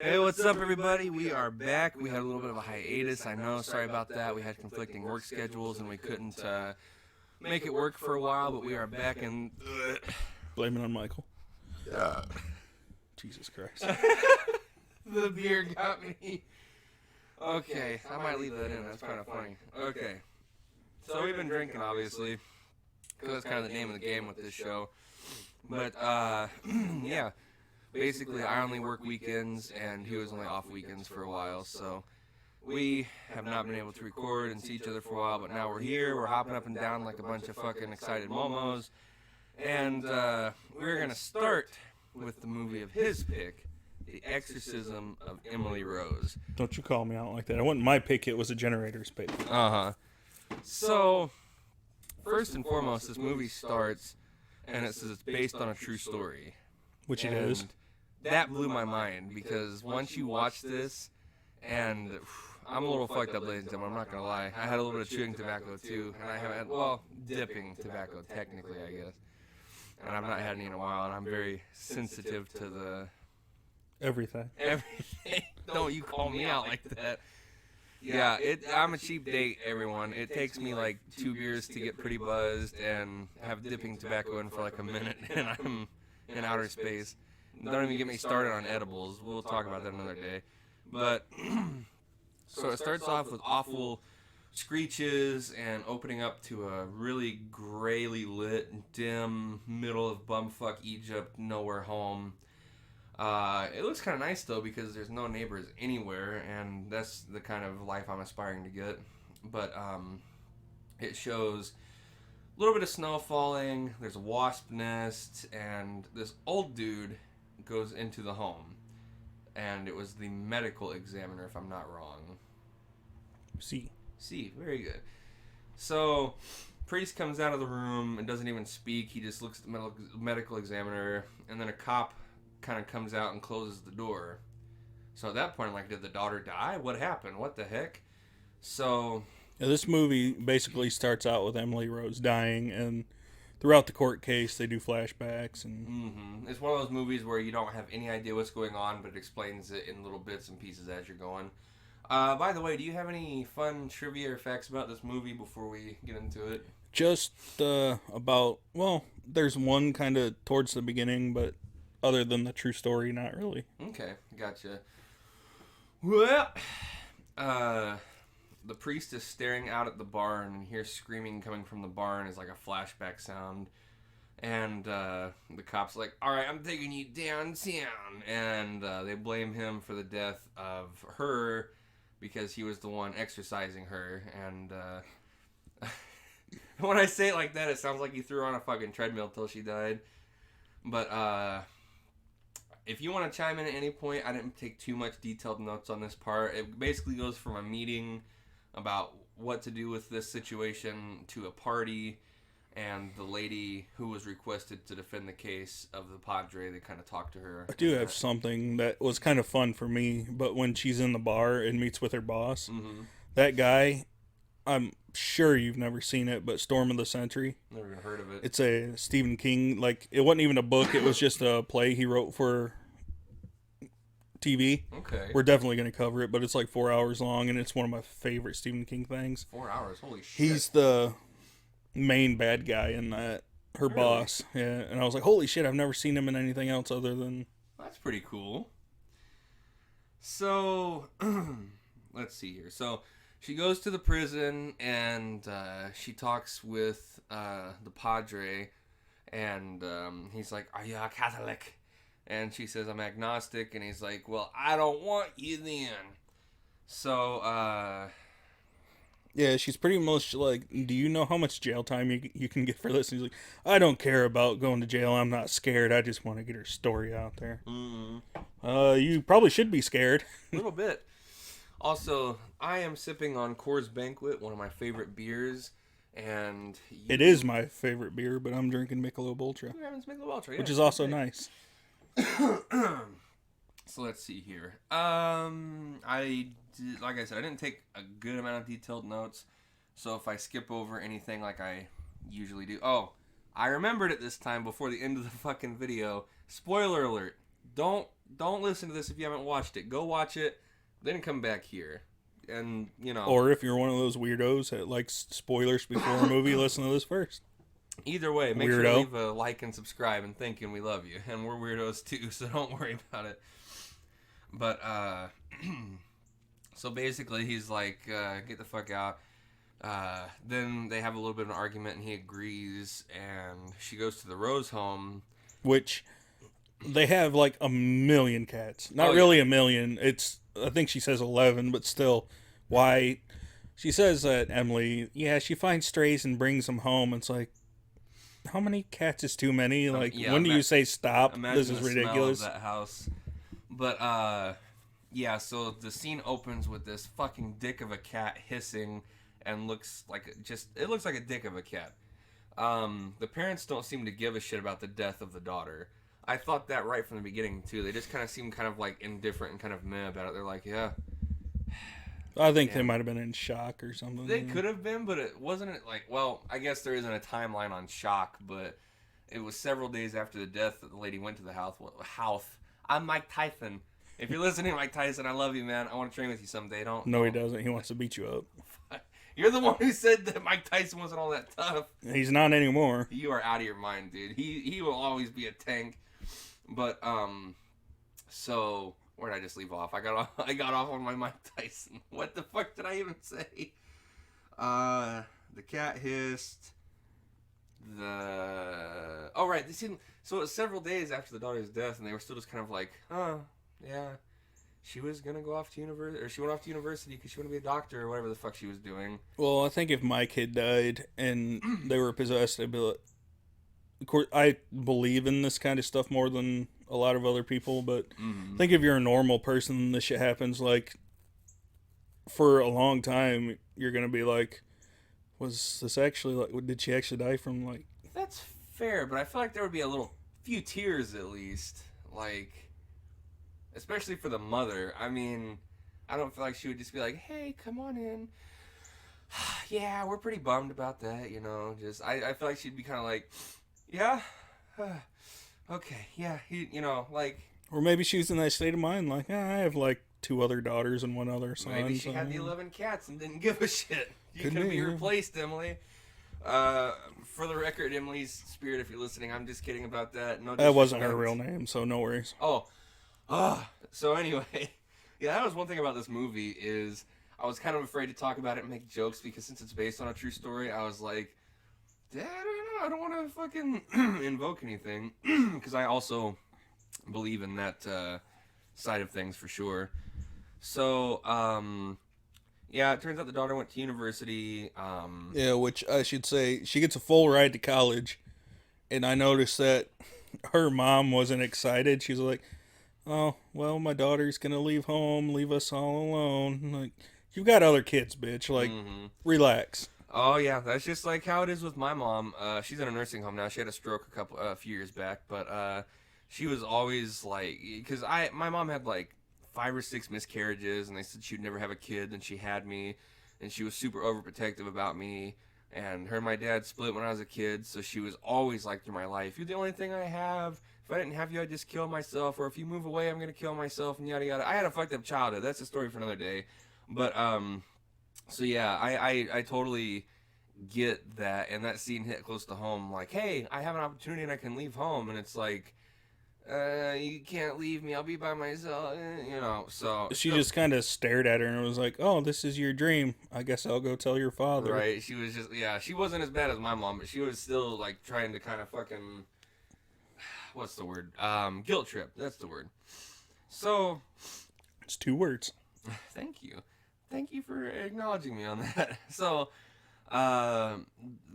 Hey, what's up, everybody? We are back. We had a little bit of a hiatus. I know. Sorry about that. We had conflicting work schedules, and we couldn't make it work for a while, but we are back and... Blame it on Michael. Jesus Christ. The beer got me. Okay, I might leave that in. That's kind of funny. Okay. So we've been drinking, obviously, because that's kind of the name of the game with this show. But, yeah. Basically, I only work weekends, and he was only off weekends for a while, so we have not been able to record and see each other for a while, but now we're here, we're hopping up and down like a bunch of fucking excited momos, and we're going to start with the movie of his pick, The Exorcism of Emily Rose. Don't you call me out like that. It wasn't my pick, it was a generator's pick. Uh-huh. So, first and foremost, this movie starts, and it says it's based on a true story. Which it is. That blew my mind, because once you watch this, and I'm a little fucked up, ladies and gentlemen, I'm not going to lie. I had a little bit of chewing tobacco, too, and I haven't had, well, dipping tobacco, technically, I guess. And I've not had any in a while, and I'm very sensitive to the... Everything. Don't you call me out like that. Yeah, I'm a cheap date, everyone. It takes me like 2 beers to get pretty buzzed and have dipping tobacco in for like a minute, and I'm in outer space. Don't even get me started on edibles. We'll talk about that another day. But, so it starts off with awful screeches and opening up to a really grayly lit, dim, middle of bumfuck Egypt, nowhere home. It looks kind of nice, though, because there's no neighbors anywhere, and that's the kind of life I'm aspiring to get. But, it shows a little bit of snow falling, there's a wasp nest, and this old dude goes into the home. And it was the medical examiner, if I'm not wrong. C, very good. So, priest comes out of the room and doesn't even speak. He just looks at the medical examiner, and then a cop kind of comes out and closes the door. So at that point, I'm like, did the daughter die? What happened? What the heck? So... Now, this movie basically starts out with Emily Rose dying, and throughout the court case, they do flashbacks. And It's one of those movies where you don't have any idea what's going on, but it explains it in little bits and pieces as you're going. By the way, do you have any fun trivia or facts about this movie before we get into it? Just about, well, there's one kind of towards the beginning, but other than the true story, not really. Okay, gotcha. Well, the priest is staring out at the barn and hears screaming coming from the barn is like a flashback sound. And the cop's like, alright, I'm taking you downtown. And they blame him for the death of her because he was the one exorcising her. And when I say it like that, it sounds like he threw her on a fucking treadmill till she died. But if you want to chime in at any point, I didn't take too much detailed notes on this part. It basically goes from a meeting about what to do with this situation to a party, and the lady who was requested to defend the case of the padre, they kind of talked to her. I do have something that was kind of fun for me, but when she's in the bar and meets with her boss, that guy, I'm sure you've never seen it, but Storm of the Century. Never even heard of it. It's a Stephen King, like, it wasn't even a book, it was just a play he wrote for TV. Okay. We're definitely going to cover it, but it's like 4 hours long, and it's one of my favorite Stephen King things. 4 hours? Holy shit. He's the main bad guy in that. Her boss. Yeah, and I was like, holy shit, I've never seen him in anything else other than... That's pretty cool. So, let's see here. So, she goes to the prison, and she talks with the padre, and he's like, are you a Catholic? And she says, I'm agnostic. And he's like, well, I don't want you then. So, yeah, she's pretty much like, do you know how much jail time you can get for this? And he's like, I don't care about going to jail. I'm not scared. I just want to get her story out there. You probably should be scared. A little bit. Also, I am sipping on Coors Banquet, one of my favorite beers. And it is my favorite beer, but I'm drinking Michelob Ultra. You're having Michelob Ultra, yeah. Which is also nice. So let's see here. Like I said, I didn't take a good amount of detailed notes. So if I skip over anything like I usually do. Oh, I remembered it this time before the end of the fucking video. Spoiler alert. Don't don't listen to this if you haven't watched it. Go watch it, then come back here. And, you know. Or if you're one of those weirdos that likes spoilers before a movie, listen to this first. Either way, make sure to leave a like and subscribe and thank you, and we love you. And we're weirdos too, so don't worry about it. But, so basically he's like, get the fuck out. Then they have a little bit of an argument, and he agrees, and she goes to the Rose home. Which, they have like a million cats. Not really a million. I think she says 11, but still, why? She says that Emily, she finds strays and brings them home. It's like, how many cats is too many? Like, when do you say stop? This is ridiculous. Smell of that house. But, so the scene opens with this fucking dick of a cat hissing and looks like it looks like a dick of a cat. The parents don't seem to give a shit about the death of the daughter. I thought that right from the beginning, too. They just kind of seem kind of, like, indifferent and kind of meh about it. They're like, yeah. I think they might have been in shock or something. They could have been, but it wasn't like, well, I guess there isn't a timeline on shock, but it was several days after the death that the lady went to the house. I'm Mike Tyson. If you're listening, Mike Tyson, I love you, man. I want to train with you someday. No, he doesn't. He wants to beat you up. You're the one who said that Mike Tyson wasn't all that tough. He's not anymore. You are out of your mind, dude. He will always be a tank. But, so, where did I just leave off? I got off on my Mike Tyson. What the fuck did I even say? The cat hissed. Oh, right. So it was several days after the daughter's death, and they were still just kind of like, yeah. She was going to go off to university, or she went off to university because she wanted to be a doctor or whatever the fuck she was doing. Well, I think if my kid died and they were possessed, I'd be like, of course, I believe in this kind of stuff more than a lot of other people, but I think if you're a normal person and this shit happens, like, for a long time, you're going to be like, was this actually, like, did she actually die from, like... That's fair, but I feel like there would be a few tears at least, like, especially for the mother. I mean, I don't feel like she would just be like, hey, come on in. Yeah, we're pretty bummed about that, you know, just, I feel like she'd be kind of like... Yeah? Okay, yeah, like... Or maybe she was in that state of mind, like, I have, like, 2 other daughters and 1 other son. Maybe she had the 11 cats and didn't give a shit. You could be replaced, Emily. For the record, Emily's spirit, if you're listening, I'm just kidding about that. No, that wasn't her real name, so no worries. So anyway, yeah, that was one thing about this movie is I was kind of afraid to talk about it and make jokes because since it's based on a true story, I was like, I don't want to fucking invoke anything because I also believe in that side of things for sure. So, it turns out the daughter went to university. Which I should say, she gets a full ride to college, and I noticed that her mom wasn't excited. She's like, oh, well, my daughter's gonna leave home, leave us all alone. Like, you've got other kids, bitch. Like, relax. Oh yeah, that's just like how it is with my mom. She's in a nursing home now. She had a stroke a few years back, but she was always like, because my mom had like 5 or 6 miscarriages, and they said she'd never have a kid, and she had me, and she was super overprotective about me. And her and my dad split when I was a kid, so she was always like through my life, you're the only thing I have. If I didn't have you, I'd just kill myself, or if you move away, I'm gonna kill myself, and yada yada. I had a fucked up childhood. That's a story for another day. But so yeah, I totally get that, and that scene hit close to home. Like, hey, I have an opportunity and I can leave home, and it's like, you can't leave me. I'll be by myself, So she just kind of stared at her and was like, "Oh, this is your dream. I guess I'll go tell your father." Right? She was just she wasn't as bad as my mom, but she was still like trying to kind of fucking what's the word? Guilt trip. That's the word. So it's 2 words. Thank you for acknowledging me on that. So the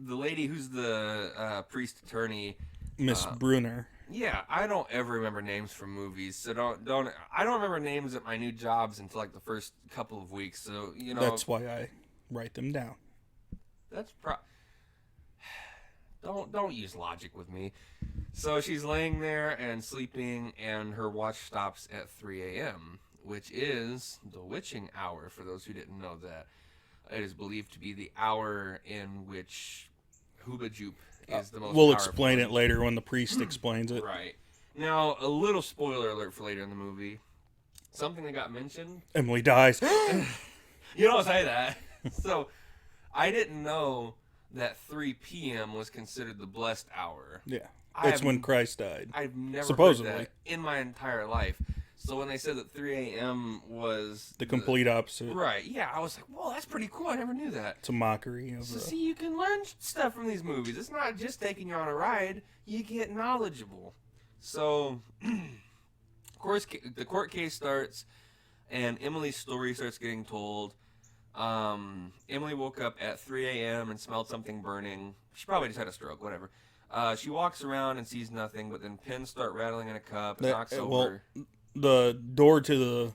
lady who's the priest attorney, Miss Brunner. Yeah, I don't ever remember names from movies, so I don't remember names at my new jobs until like the first couple of weeks. So that's why I write them down. That's don't use logic with me. So she's laying there and sleeping, and her watch stops at 3 a.m., which is the witching hour. For those who didn't know that, it is believed to be the hour in which Hooba Joop is the most We'll powerful. explain it later when the priest explains it. Right. Now, a little spoiler alert for later in the movie. Something that got mentioned. Emily dies. You don't say that. So, I didn't know that 3 p.m. was considered the blessed hour. Yeah. It's when Christ died. I've never supposedly heard that in my entire life. So when they said that 3 a.m. was the complete opposite. Right, yeah, I was like, whoa, that's pretty cool. I never knew that. It's a mockery of So see, you can learn stuff from these movies. It's not just taking you on a ride. You get knowledgeable. So, of course, the court case starts, and Emily's story starts getting told. Emily woke up at 3 a.m. and smelled something burning. She probably just had a stroke, whatever. She walks around and sees nothing, but then pins start rattling in a cup and knocks over. The door to the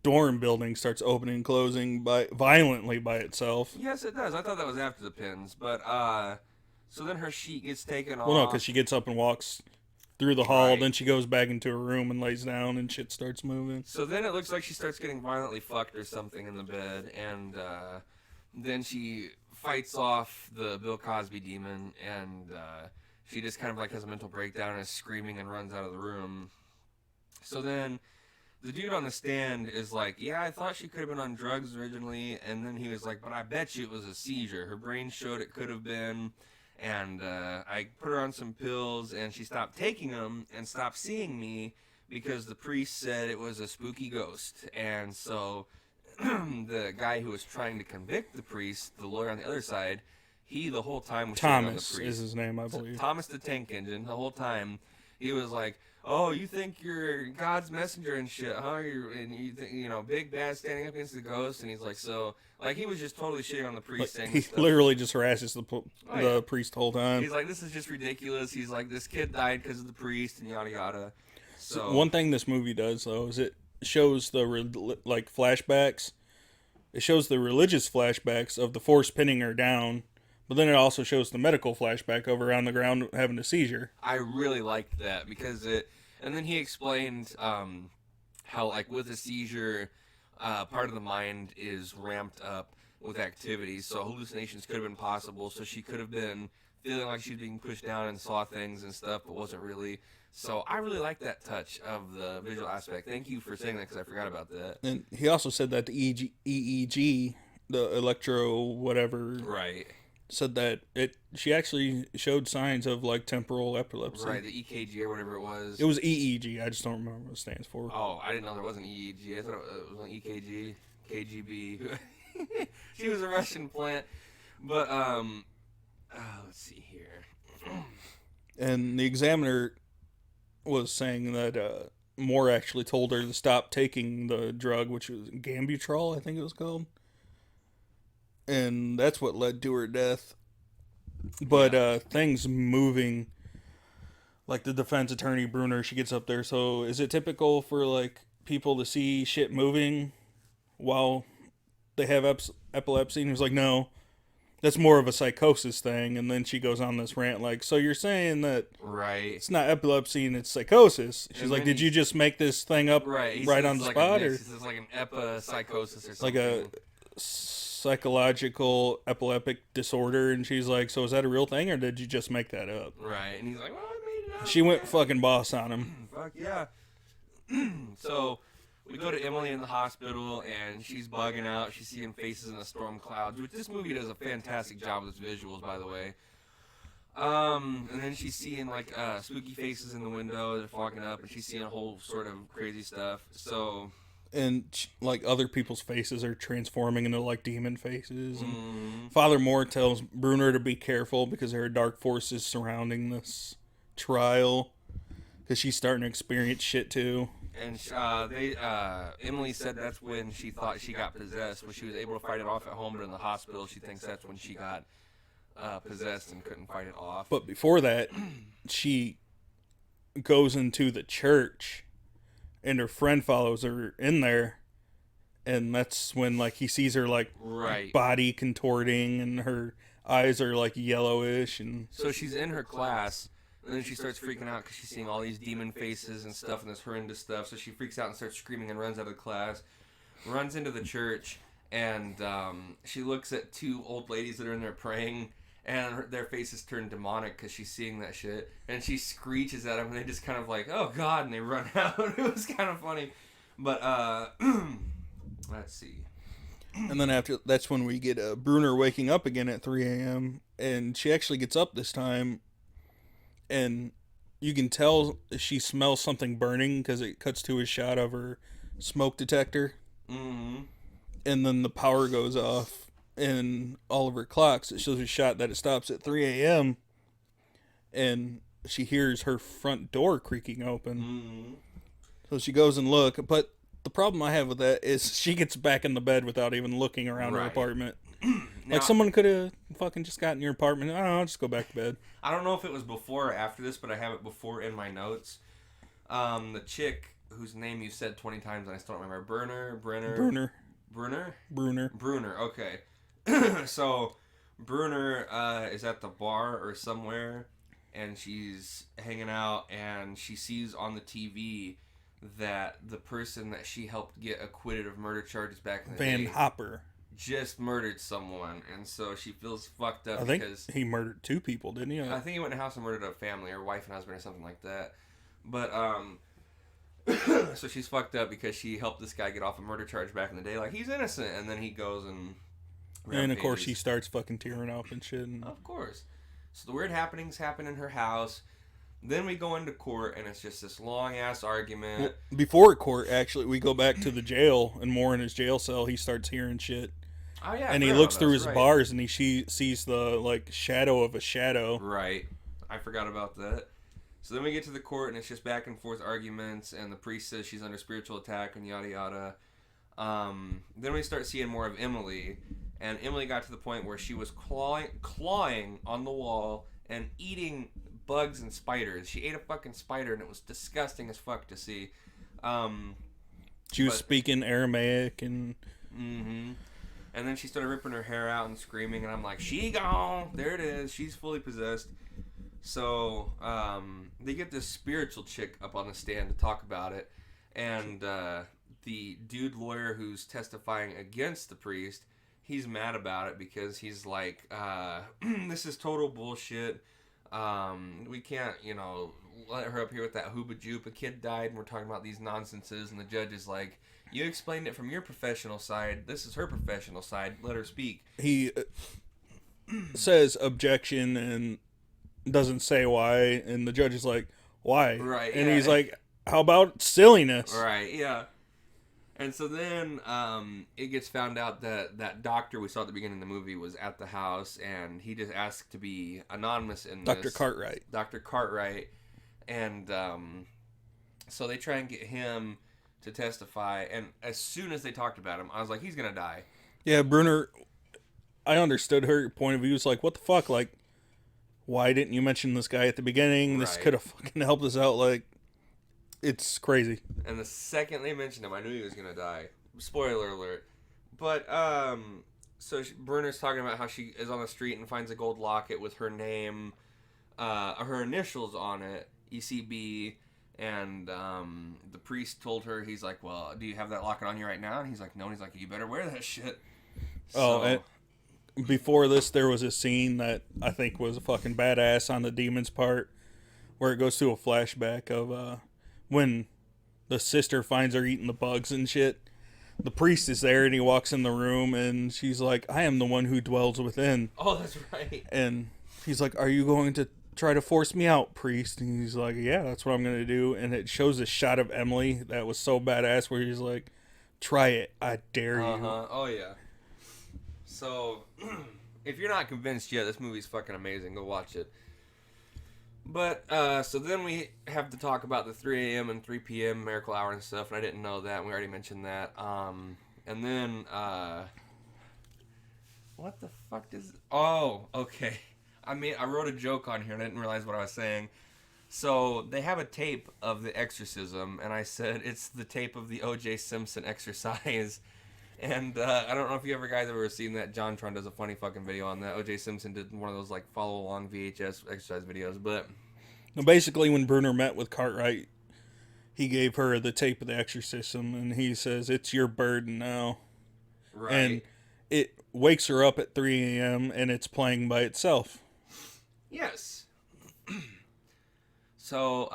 dorm building starts opening and closing violently by itself. Yes, it does. I thought that was after the pins, but so then her sheet gets taken off. Well, no, because she gets up and walks through the hall, then she goes back into her room and lays down, and shit starts moving. So then it looks like she starts getting violently fucked or something in the bed, and then she fights off the Bill Cosby demon, and she just kind of like has a mental breakdown and is screaming and runs out of the room. So then the dude on the stand is like, yeah, I thought she could have been on drugs originally, and then he was like, but I bet you it was a seizure. Her brain showed it could have been, and I put her on some pills, and she stopped taking them and stopped seeing me because the priest said it was a spooky ghost. And so the guy who was trying to convict the priest, the lawyer on the other side, he the whole time was shitting on the priest. Is his name, I believe. Thomas the Tank Engine. The whole time he was like, oh, you think you're God's messenger and shit, huh? You think, big bad standing up against the ghost, and he's like, so, like, he was just totally shitting on the priest. Like, he literally just harasses the priest the whole time. He's like, this is just ridiculous. He's like, this kid died because of the priest, and yada yada. So one thing this movie does, though, is it shows the flashbacks. It shows the religious flashbacks of the force pinning her down. But then it also shows the medical flashback of her on the ground having a seizure. I really liked that because and then he explained how, like, with a seizure, part of the mind is ramped up with activities, so hallucinations could have been possible. So she could have been feeling like she was being pushed down and saw things and stuff, but wasn't really. So I really like that touch of the visual aspect. Thank you for saying that because I forgot about that. And he also said that the EEG, the electro whatever, right, said that she actually showed signs of like temporal epilepsy. Right, the EKG or whatever it was. It was EEG. I just don't remember what it stands for. Oh, I didn't know there was an EEG. I thought it was an EKG, KGB. She was a Russian plant. But let's see here. And the examiner was saying that Moore actually told her to stop taking the drug, which was Gambutrol, I think it was called. And that's what led to her death. But things moving, like the defense attorney Bruner, she gets up there. So is it typical for like people to see shit moving while they have epilepsy? And he was like, no, that's more of a psychosis thing. And then she goes on this rant like, so you're saying that it's not epilepsy and it's psychosis. She's like, did you just make this thing up right on the spot? Or it's like an epipsychosis or something. Like a psychological epileptic disorder. And she's like, so is that a real thing or did you just make that up? Right. And he's like, well, I made it up. She went fucking boss on him. Fuck yeah. So we go to Emily in the hospital, and she's bugging out. She's seeing faces in the storm clouds, which this movie does a fantastic job with its visuals, by the way. And then she's seeing, like, spooky faces in the window. They're fogging up, and she's seeing a whole sort of crazy stuff. So... And, like, other people's faces are transforming into, like, demon faces. And Father Moore tells Bruner to be careful because there are dark forces surrounding this trial. Because she's starting to experience shit, too. And Emily said that's when she thought she got possessed. When she was able to fight it off at home, but in the hospital, she thinks that's when she got possessed and couldn't fight it off. But before that, she goes into the church, and her friend follows her in there, and that's when, like, he sees her, like, body contorting, and her eyes are, like, yellowish. And so she's in her class. And then she starts freaking out because she's seeing all these demon faces and stuff and this horrendous stuff. So she freaks out and starts screaming and runs out of the class, runs into the church, and she looks at two old ladies that are in there praying. and their faces turn demonic because she's seeing that shit, and she screeches at them, and they just kind of like, oh god, and they run out. It was kind of funny, but let's see. And then after that's when we get Bruner waking up again at 3 a.m. and she actually gets up this time, and you can tell she smells something burning because it cuts to a shot of her smoke detector. Mm-hmm. And then the power goes off in all of her clocks. It shows a shot that it stops at 3 a.m. and she hears her front door creaking open. Mm-hmm. So she goes and look, but the problem I have with that is she gets back in the bed without even looking around her apartment. Now, like someone could have fucking just gotten your apartment. I don't know, I'll just go back to bed. I don't know if it was before or after this, but I have it before in my notes. The chick whose name you said 20 times and I still don't remember. Bruner, okay. So, Bruner is at the bar or somewhere, and she's hanging out, and she sees on the TV that the person that she helped get acquitted of murder charges back in the day... Van Hopper. Just murdered someone, and so she feels fucked up because he murdered 2 people, didn't he? I think he went in the house and murdered a family, or wife and husband, or something like that. But so she's fucked up because she helped this guy get off a murder charge back in the day. Like, he's innocent, and then he goes and of course she starts fucking tearing up and shit. And... Of course. So the weird happenings happen in her house. Then we go into court, and it's just this long-ass argument. Well, before court, actually, we go back to the jail, and Moore in his jail cell, he starts hearing shit. Oh, yeah. And he looks through his bars, and he sees the, like, shadow of a shadow. Right. I forgot about that. So then we get to the court, and it's just back and forth arguments, and the priest says she's under spiritual attack, and yada yada. Then we start seeing more of Emily, and Emily got to the point where she was clawing on the wall and eating bugs and spiders. She ate a fucking spider, and it was disgusting as fuck to see. She was speaking Aramaic and... Mm-hmm. And then she started ripping her hair out and screaming, and I'm like, she gone! There it is. She's fully possessed. So, they get this spiritual chick up on the stand to talk about it, and the dude lawyer who's testifying against the priest, he's mad about it because he's like, this is total bullshit. We can't, let her up here with that hooba joop. A kid died, and we're talking about these nonsenses, and the judge is like, you explained it from your professional side. This is her professional side. Let her speak. He says objection and doesn't say why, and the judge is like, why? Right. And yeah. he's like, how about silliness? Right, yeah. And so then it gets found out that that doctor we saw at the beginning of the movie was at the house, and he just asked to be anonymous in this. Dr. Cartwright. Dr. Cartwright. And so they try and get him to testify, and as soon as they talked about him, I was like, he's gonna die. Yeah, Bruner, I understood her point of view. It's like, what the fuck? Like, why didn't you mention this guy at the beginning? This could have fucking helped us out. Like, it's crazy. And the second they mentioned him, I knew he was gonna die. Spoiler alert. But, so Bruner's talking about how she is on the street and finds a gold locket with her name, her initials on it, ECB, and the priest told her, he's like, well, do you have that locket on you right now? And he's like, no. And he's like, you better wear that shit. And before this, there was a scene that I think was a fucking badass on the demon's part, where it goes to a flashback of when the sister finds her eating the bugs and shit. The priest is there, and he walks in the room, and she's like, I am the one who dwells within. Oh, that's right. And he's like, are you going to try to force me out, priest? And he's like, yeah, that's what I'm going to do. And it shows a shot of Emily that was so badass, where he's like, try it, I dare you. Oh, yeah. So, if you're not convinced yet, this movie's fucking amazing. Go watch it. But, so then we have to talk about the 3 a.m. and 3 p.m. miracle hour and stuff, and I didn't know that, and we already mentioned that. And then, what the fuck is... Oh, okay. I wrote a joke on here, and I didn't realize what I was saying. So, they have a tape of the Exorcism, and I said, it's the tape of the O.J. Simpson exercise. And I don't know if you guys ever seen that. JonTron does a funny fucking video on that. O.J. Simpson did one of those, like, follow-along VHS exercise videos, but... Basically, when Bruner met with Cartwright, he gave her the tape of the Exorcism, and he says, it's your burden now. Right. And it wakes her up at 3 a.m. and it's playing by itself. Yes. So,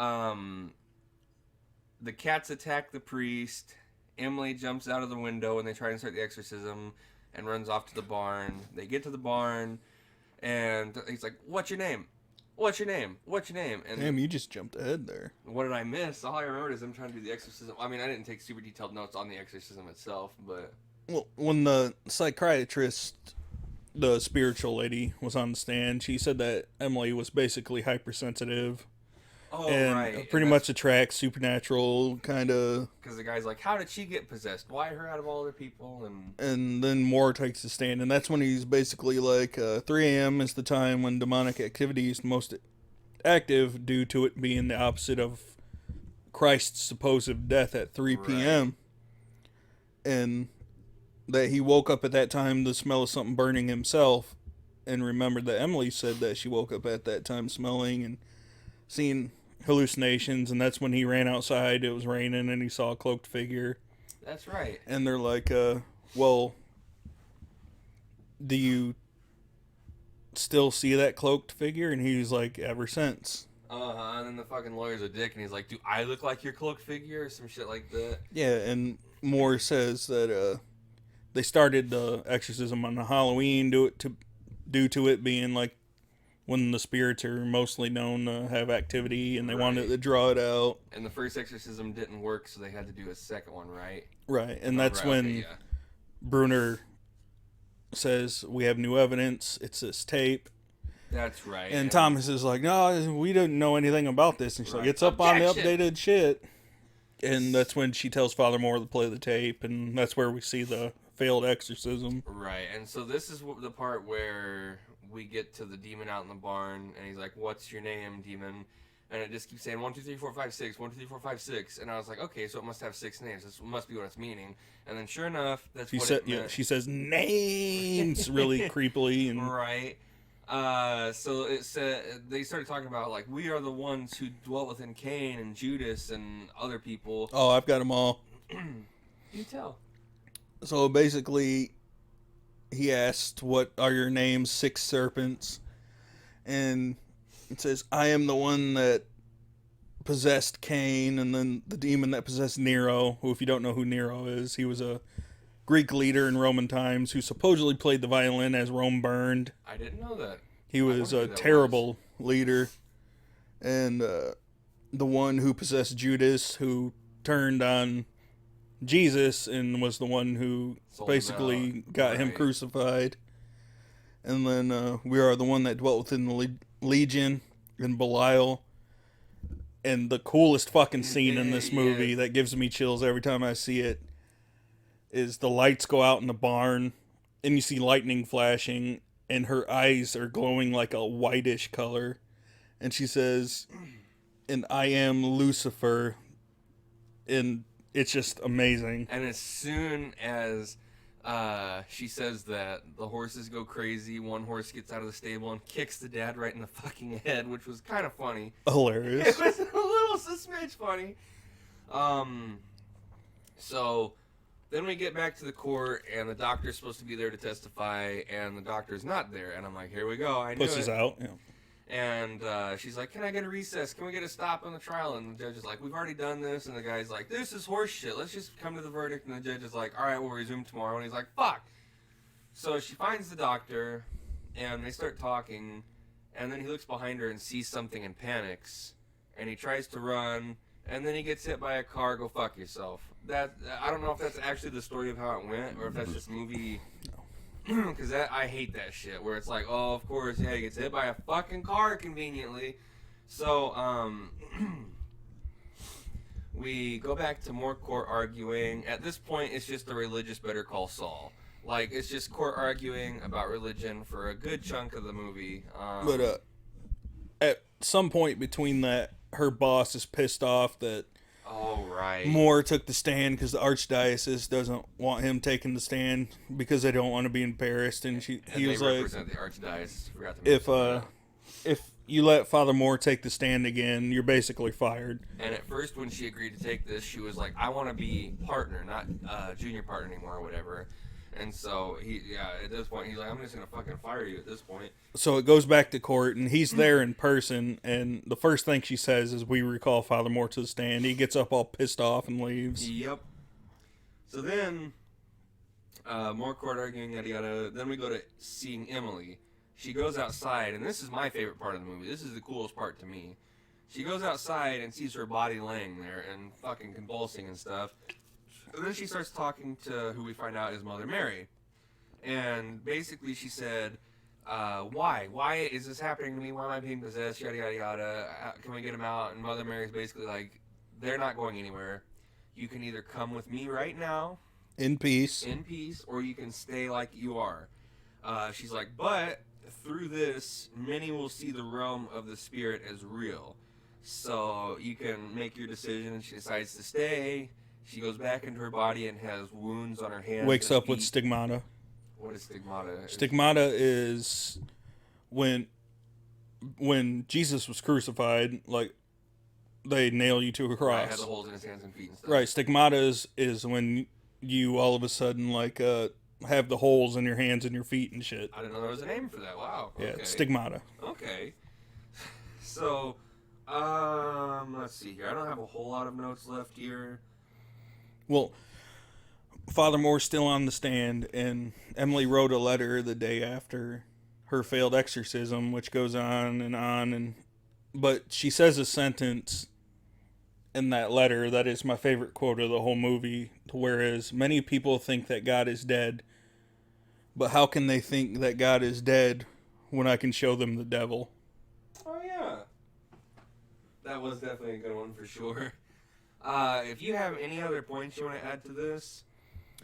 the cats attack the priest. Emily jumps out of the window and they try to start the exorcism and runs off to the barn. They get to the barn and he's like, "What's your name? What's your name? What's your name?" And damn, you just jumped ahead there. what did I miss? All I remembered is I'm trying to do the exorcism. I mean, I didn't take super detailed notes on the exorcism itself, but... Well, when the psychiatrist, the spiritual lady, was on the stand, she said that Emily was basically hypersensitive. Oh, and right. pretty much attracts supernatural kind of. Because the guy's like, how did she get possessed? Why her out of all other people? And then Moore takes the stand, and that's when he's basically like, 3 a.m. is the time when demonic activity is most active, due to it being the opposite of Christ's supposed death at 3 p.m. And that he woke up at that time to smell of something burning himself, and remembered that Emily said that she woke up at that time smelling and seeing hallucinations, and that's when he ran outside. It was raining and he saw a cloaked figure. That's right. And they're like, well, do you still see that cloaked figure? And he's like, ever since. And then the fucking lawyer's a dick and he's like, do I look like your cloaked figure or some shit like that? Yeah, and Moore says that they started the exorcism on Halloween due to it being like when the spirits are mostly known to have activity, and they wanted to draw it out. And the first exorcism didn't work, so they had to do a second one, right? Right, and that's when Bruner says, we have new evidence, it's this tape. That's right. And Thomas is like, no, we didn't know anything about this. And she's like, it's up on the updated shit. And that's when she tells Father Moore to play the tape, and that's where we see the failed exorcism. Right, and so this is the part where we get to the demon out in the barn, and he's like, what's your name, demon? And it just keeps saying 1, 2, 3, 4, 5, 6, 1, 2, 3, 4, 5, 6. And I was like, okay, so it must have 6 names. This must be what it's meaning. And then sure enough, that's what it meant. Yeah, she says names really creepily. And right. So it said, they started talking about, like, we are the ones who dwelt within Cain and Judas and other people. Oh, I've got them all. You tell. So basically, he asked, what are your names? 6 serpents. And it says, I am the one that possessed Cain, and then the demon that possessed Nero, who, if you don't know who Nero is, he was a Greek leader in Roman times who supposedly played the violin as Rome burned. I didn't know that. He was a terrible leader. And the one who possessed Judas, who turned on Jesus and was the one who basically got him crucified. And then we are the one that dwelt within the Legion and Belial. And the coolest fucking scene in this movie that gives me chills every time I see it is the lights go out in the barn and you see lightning flashing and her eyes are glowing like a whitish color. And she says, and I am Lucifer. And it's just amazing. And as soon as she says that, the horses go crazy. One horse gets out of the stable and kicks the dad right in the fucking head, which was kind of funny. Hilarious. It was a little smidge funny. So then we get back to the court, and the doctor's supposed to be there to testify, and the doctor's not there. And I'm like, here we go. I knew Pushes out. Yeah. And she's like, can I get a recess? Can we get a stop on the trial? And the judge is like, we've already done this. And the guy's like, this is horse shit. Let's just come to the verdict. And the judge is like, all right, we'll resume tomorrow. And he's like, fuck. So she finds the doctor, and they start talking. And then he looks behind her and sees something and panics. And he tries to run. And then he gets hit by a car. Go fuck yourself. That I don't know if that's actually the story of how it went, or if that's just movie... Because I hate that shit, where it's like, oh, of course, yeah, he gets hit by a fucking car conveniently. So, we go back to more court arguing. At this point, it's just the religious Better Call Saul. Like, it's just court arguing about religion for a good chunk of the movie. But at some point between that, her boss is pissed off that Moore took the stand because the archdiocese doesn't want him taking the stand because they don't want to be embarrassed. And he was like, represent the archdiocese. Forgot to if you let Father Moore take the stand again, you're basically fired. And at first, when she agreed to take this, she was like, I want to be partner, not junior partner anymore or whatever. And so at this point he's like, I'm just gonna fucking fire you at this point. So it goes back to court, and he's there in person, and the first thing she says is, "We recall Father Moore to the stand." He gets up all pissed off and leaves. Yep. So then, more court arguing, yada yada. Then we go to seeing Emily. She goes outside, and this is my favorite part of the movie. This is the coolest part to me. She goes outside and sees her body laying there and fucking convulsing and stuff. And then she starts talking to who we find out is Mother Mary. And basically she said, why? Why is this happening to me? Why am I being possessed? Yada, yada, yada. Can we get him out? And Mother Mary's basically like, they're not going anywhere. You can either come with me right now. In peace. Or you can stay like you are. She's like, but through this, many will see the realm of the spirit as real. So you can make your decision. And she decides to stay. She goes back into her body and has wounds on her hands. Wakes up with feet. stigmata. What is stigmata? Stigmata is when Jesus was crucified, like, they nail you to a cross. Right, had the holes in his hands and feet and stuff. Right, stigmata is when you all of a sudden, like, have the holes in your hands and your feet and shit. I didn't know there was a name for that. Wow. Yeah, Okay. stigmata. Okay. So, let's see here. I don't have a whole lot of notes left here. Well, Father Moore's still on the stand, and Emily wrote a letter the day after her failed exorcism, which goes on, and but she says a sentence in that letter that is my favorite quote of the whole movie, whereas many people think that God is dead, but how can they think that God is dead when I can show them the devil? Oh, yeah. That was definitely a good one for sure. If you have any other points you want to add to this,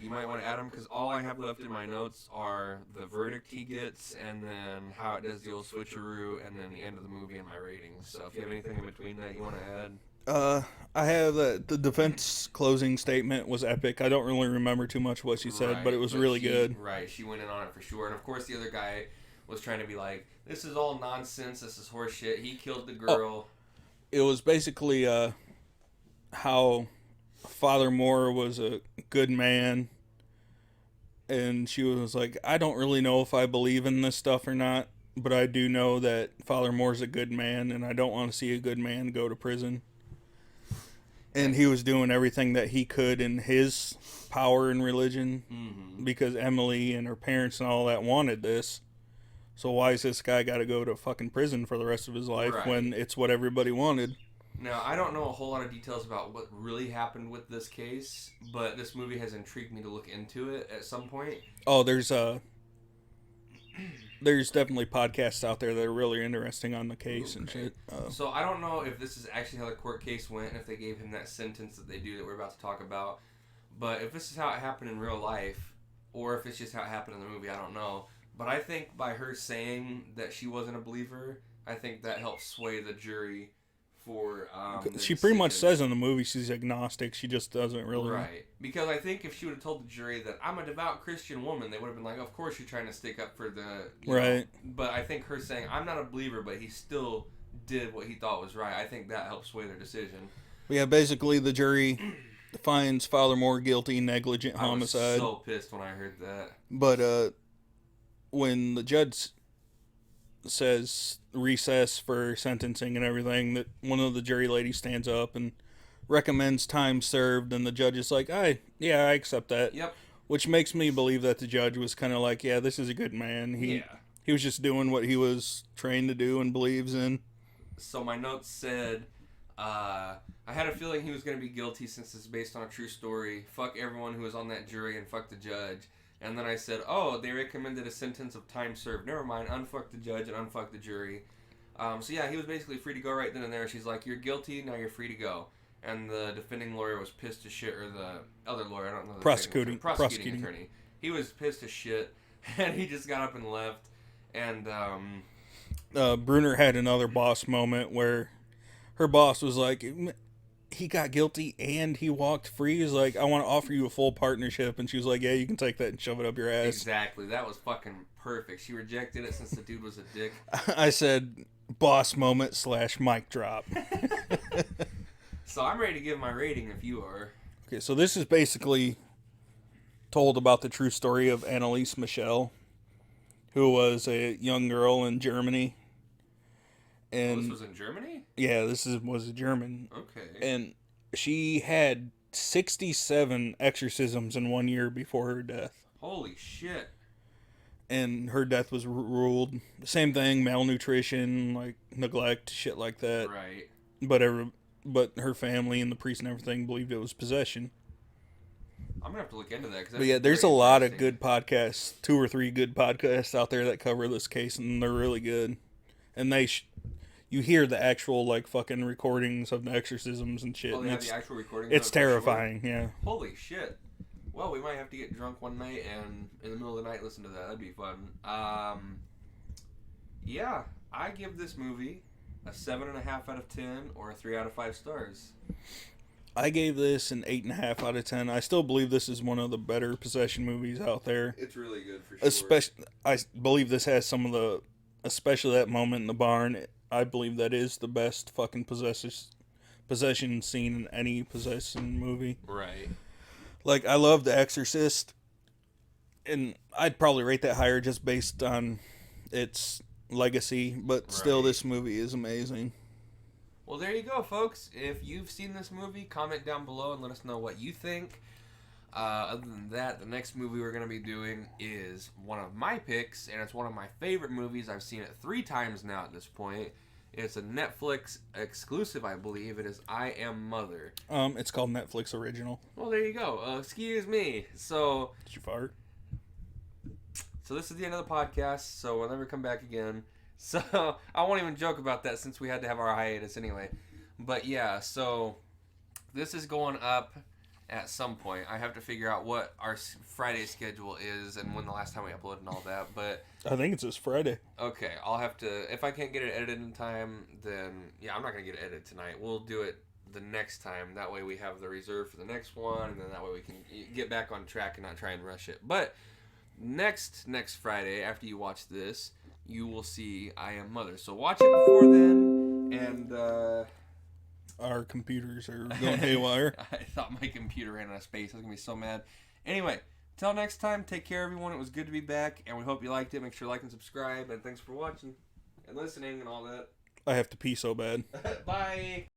you might want to add them, because all I have left in my notes are the verdict he gets, and then how it does the old switcheroo, and then the end of the movie and my ratings. So if you have anything in between that you want to add. I have the defense closing statement was epic. I don't really remember too much what she said, but it was really good. Right, she went in on it for sure. And of course the other guy was trying to be like, this is all nonsense, this is horseshit, he killed the girl. It was basically how Father Moore was a good man, and she was like, I don't really know if I believe in this stuff or not, but I do know that Father Moore's a good man, and I don't want to see a good man go to prison. And he was doing everything that he could in his power and religion, because Emily and her parents and all that wanted this. So why is this guy got to go to fucking prison for the rest of his life when it's what everybody wanted? Now, I don't know a whole lot of details about what really happened with this case, but this movie has intrigued me to look into it at some point. Oh, there's definitely podcasts out there that are really interesting on the case and shit. So I don't know if this is actually how the court case went, and if they gave him that sentence that they do that we're about to talk about. But if this is how it happened in real life, or if it's just how it happened in the movie, I don't know. But I think by her saying that she wasn't a believer, I think that helps sway the jury for she pretty much says in the movie she's agnostic. She just doesn't really. Right. Because I think if she would have told the jury that I'm a devout Christian woman, they would have been like, of course you're trying to stick up for the... Right. know. But I think her saying, I'm not a believer, but he still did what he thought was right, I think that helps sway their decision. Yeah, basically the jury finds Father Moore guilty, negligent homicide. I was so pissed when I heard that. But when the judge says recess for sentencing and everything, that one of the jury ladies stands up and recommends time served, and the judge is like, I accept that. Yep. Which makes me believe that the judge was kind of like, yeah, this is a good man. He was just doing what he was trained to do and believes in. So my notes said, I had a feeling he was going to be guilty since it's based on a true story. Fuck everyone who was on that jury and fuck the judge. And then I said, oh, they recommended a sentence of time served. Never mind, unfuck the judge and unfuck the jury. So yeah, he was basically free to go right then and there. She's like, you're guilty, now you're free to go. And the defending lawyer was pissed as shit, or the other lawyer, I don't know. Prosecuting attorney. He was pissed as shit, and he just got up and left. And Bruner had another boss moment where her boss was like, he got guilty and he walked free. He's like, I want to offer you a full partnership. And she was like, yeah, you can take that and shove it up your ass. Exactly. That was fucking perfect. She rejected it since the dude was a dick. I said, boss moment / mic drop. So I'm ready to give my rating if you are. Okay, so this is basically told about the true story of Annalise Michel, who was a young girl in Germany. And this was in Germany? Yeah, was German. Okay. And she had 67 exorcisms in 1 year before her death. Holy shit. And her death was ruled. Same thing, malnutrition, like neglect, shit like that. Right. But her family and the priest and everything believed it was possession. I'm gonna have to look into that. But yeah, there's a lot of good podcasts, 2 or 3 good podcasts out there that cover this case, and they're really good. And you hear the actual like fucking recordings of the exorcisms and shit. Oh, they and have the actual recordings. It's terrifying. Sure. Yeah. Holy shit. Well, we might have to get drunk one night and in the middle of the night listen to that. That'd be fun. Yeah, I give this movie a 7.5 out of 10 or a 3 out of 5 stars. I gave this an 8.5 out of 10. I still believe this is one of the better possession movies out there. It's really good for sure. I believe this has some of the, especially that moment in the barn. I believe that is the best fucking possession scene in any possession movie. Right. Like, I love The Exorcist, and I'd probably rate that higher just based on its legacy, but still, this movie is amazing. Well, there you go, folks. If you've seen this movie, comment down below and let us know what you think. Other than that, the next movie we're going to be doing is one of my picks, and it's one of my favorite movies. I've seen it 3 times now at this point. It's a Netflix exclusive, I believe. It is I Am Mother. It's called Netflix Original. Well, there you go. Excuse me. So, did you fart? So this is the end of the podcast, so we'll never come back again. So, I won't even joke about that since we had to have our hiatus anyway. But yeah, so this is going up at some point. I have to figure out what our Friday schedule is and when the last time we uploaded and all that, but I think it's this Friday. Okay, I'll have to, if I can't get it edited in time, then yeah, I'm not going to get it edited tonight. We'll do it the next time. That way we have the reserve for the next one, and then that way we can get back on track and not try and rush it. But next Friday, after you watch this, you will see I Am Mother. So watch it before then, and our computers are going haywire. I thought my computer ran out of space. I was going to be so mad. Anyway, till next time, take care, everyone. It was good to be back, and we hope you liked it. Make sure to like and subscribe, and thanks for watching and listening and all that. I have to pee so bad. Bye.